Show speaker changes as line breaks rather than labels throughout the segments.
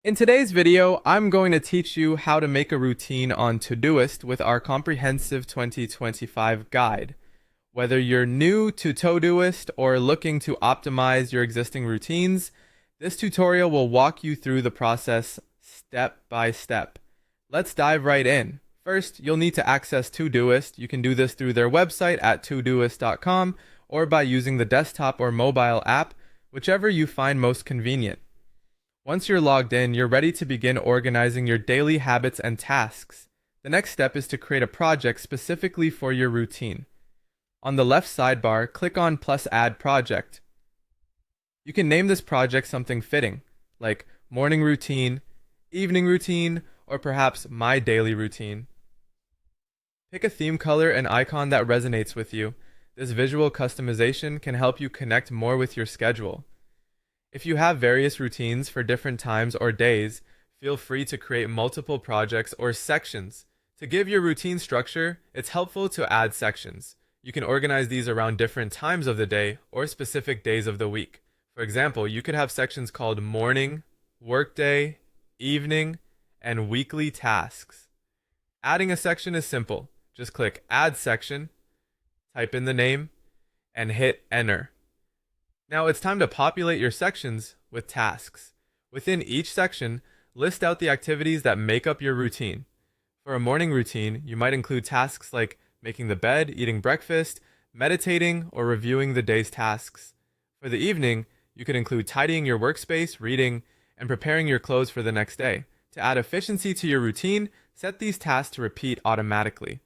In today's video, I'm going to teach you how to make a routine on Todoist with our comprehensive 2025 guide. Whether you're new to Todoist or looking to optimize your existing routines, this tutorial will walk you through the process step by step. Let's dive right in. First, you'll need to access Todoist. You can do this through their website at todoist.com or by using the desktop or mobile app, whichever you find most convenient. Once you're logged in, you're ready to begin organizing your daily habits and tasks. The next step is to create a project specifically for your routine. On the left sidebar, click on plus add project. You can name this project something fitting, like morning routine, evening routine, or perhaps my daily routine. Pick a theme color and icon that resonates with you. This visual customization can help you connect more with your schedule. If you have various routines for different times or days, feel free to create multiple projects or sections. To give your routine structure, it's helpful to add sections. You can organize these around different times of the day or specific days of the week. For example, you could have sections called morning, workday, evening, and weekly tasks. Adding a section is simple. Just click Add Section, type in the name, and hit Enter. Now it's time to populate your sections with tasks. Within each section, list out the activities that make up your routine. For a morning routine, you might include tasks like making the bed, eating breakfast, meditating, or reviewing the day's tasks. For the evening, you could include tidying your workspace, reading, and preparing your clothes for the next day. To add efficiency to your routine, set these tasks to repeat automatically.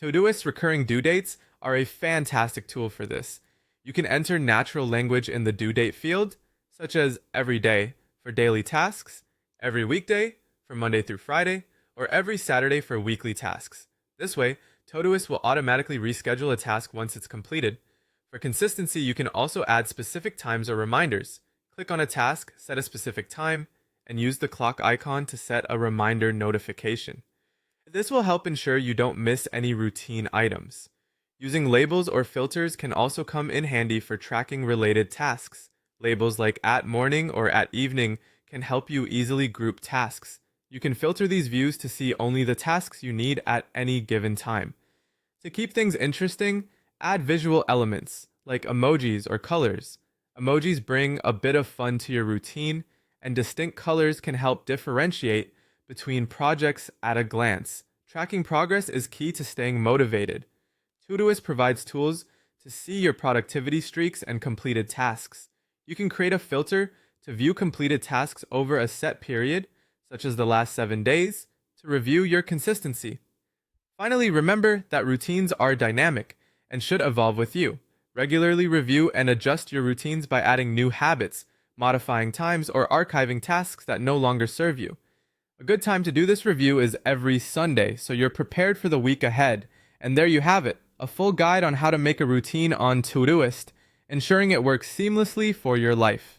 Todoist recurring due dates are a fantastic tool for this. You can enter natural language in the due date field, such as every day for daily tasks, every weekday for Monday through Friday, or every Saturday for weekly tasks. This way, Todoist will automatically reschedule a task once it's completed. For consistency, you can also add specific times or reminders. Click on a task, set a specific time, and use the clock icon to set a reminder notification. This will help ensure you don't miss any routine items. Using labels or filters can also come in handy for tracking related tasks. Labels like at morning or at evening can help you easily group tasks. You can filter these views to see only the tasks you need at any given time. To keep things interesting, add visual elements like emojis or colors. Emojis bring a bit of fun to your routine, and distinct colors can help differentiate between projects at a glance. Tracking progress is key to staying motivated. Todoist provides tools to see your productivity streaks and completed tasks. You can create a filter to view completed tasks over a set period, such as the last 7 days, to review your consistency. Finally, remember that routines are dynamic and should evolve with you. Regularly review and adjust your routines by adding new habits, modifying times, or archiving tasks that no longer serve you. A good time to do this review is every Sunday, so you're prepared for the week ahead. And there you have it. A full guide on how to make a routine on Todoist, ensuring it works seamlessly for your life.